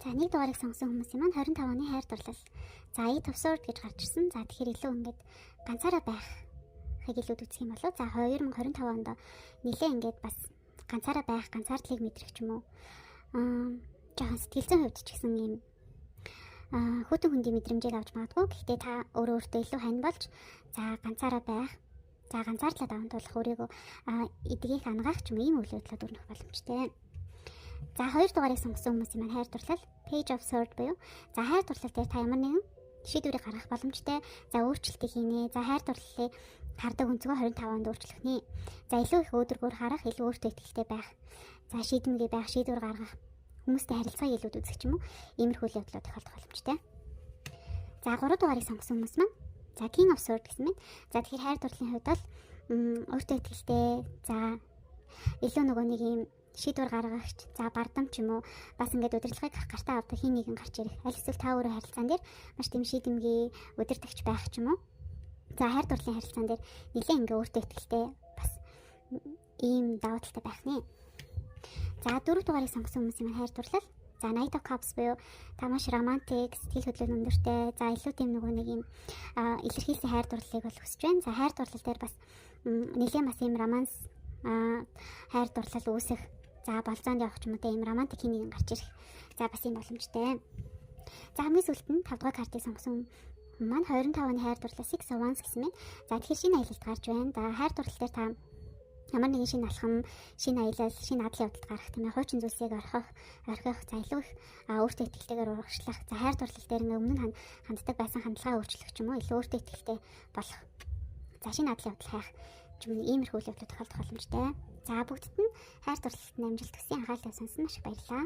За нэг дугаарыг сонгосон хүмүүсийн маань 25 оны хайр дурлал. За Eight of Swords гэж гарч ирсэн. За тэгэхээр илүү ингээд ганцаараа байхыг илүү үзэх юм болов. За 2025 онд нэлээ ингээд бас ганцаараа байх, ганцаардлыг мэдрэх ч юм уу. Жохон сэтгэл зүйн хувьд ч гэсэн юм хөтөн хөндийн мэдрэмжийг авч магадгүй. Гэхдээ та өөртөө илүү хань болж за ганцаараа байх. За ганцаардлаа даван туулах өөрийгөө эдгийх ангаах ч юм ийм үйл явдлууд өрнөх боломжтой. За 2 дугаарыг сонгосон хүмүүсийн маань хайр дурлал Page of Swords буюу за хайр дурлал дээр та ямар нэгэн шийдвэрийг гаргах боломжтой. За өөрчлөлтийг хийнэ. За хайр дурлалыг хардаг өнцгөө 25 онд өөрчлөх нэ. За илүү их өөдрөгөөр харах, илүү өөртөө итгэлтэй байх. За шийдэмгий байх, шийдвэр гаргах, хүмүүстэй харилцааг илүүд үзэх ч юм уу. Иймэрхүү явдлууд тохиолдох боломжтой. За 3 дугаарыг сонгосон хүмүүс маань за King of Swords гэсэн мэт. За тэгэхээр хайр дурлалын хувьд бол өөртөө итгэлтэй. За илүү нөгөө нэг юм шийдвэр гаргагч, за бардам ч юм уу бас ингээд удирдлагыг гартаа авдаг хин нэгэн гарч ирэх. Аль эсвэл та өөрөө харилцаан дээр маш тийм шийдэмгий удирдахч байх ч юм уу. За хайр дурлалын харилцаан дээр нэлээд ингээд өөртөө итгэлтэй бас ийм давуу талтай байх нэ. За 4 дугаарыг сонгосон хүмүүсийн хайр дурлал за Knight of Cups буюу та маш романтик, сэтгэл хөдлөл өндөртэй, за илүү тийм нөгөө нэг юм илэрхийлсэн хайр дурлалыг бол хүсэж байна. За хайр дурлал дээр бас нэлээд бас ийм романс хайр дурлал үүсэх, за болцоонд явах ч юм уу тийм романтик хин нэгэн гарч ирэх. За бас ийм боломжтой. За хамгийн сүүлд нь 5 дугаар картыг сонгосон маань 25 оны хайр дурлал Six of Wands гэсэн мэт. За тэгэхээр шинэ аялалд гарч байна. За хайр дурлал дээр та ямар нэгэн шинэ алхам, шинэ аялал, шинэ адал явдалд гарах тийм ээ хуучин зүйлсийг орхих, за илүү их өөртөө итгэлтэйгээр урагшлах. За хайр дурлал дээр ингээ өмнө нь ханддаг байсан хандлагаа өөрчлөх ч юм уу, илүү өөртөө итгэлтэй болох. За шинэ адал явдал хайх ч юм уу иймэрхүү явдлууд тохиолдох боломжтой. За бүгдд нь хайр дурлалт амжилт хүсье. Анхаарлаа сонсон маш их баярлалаа.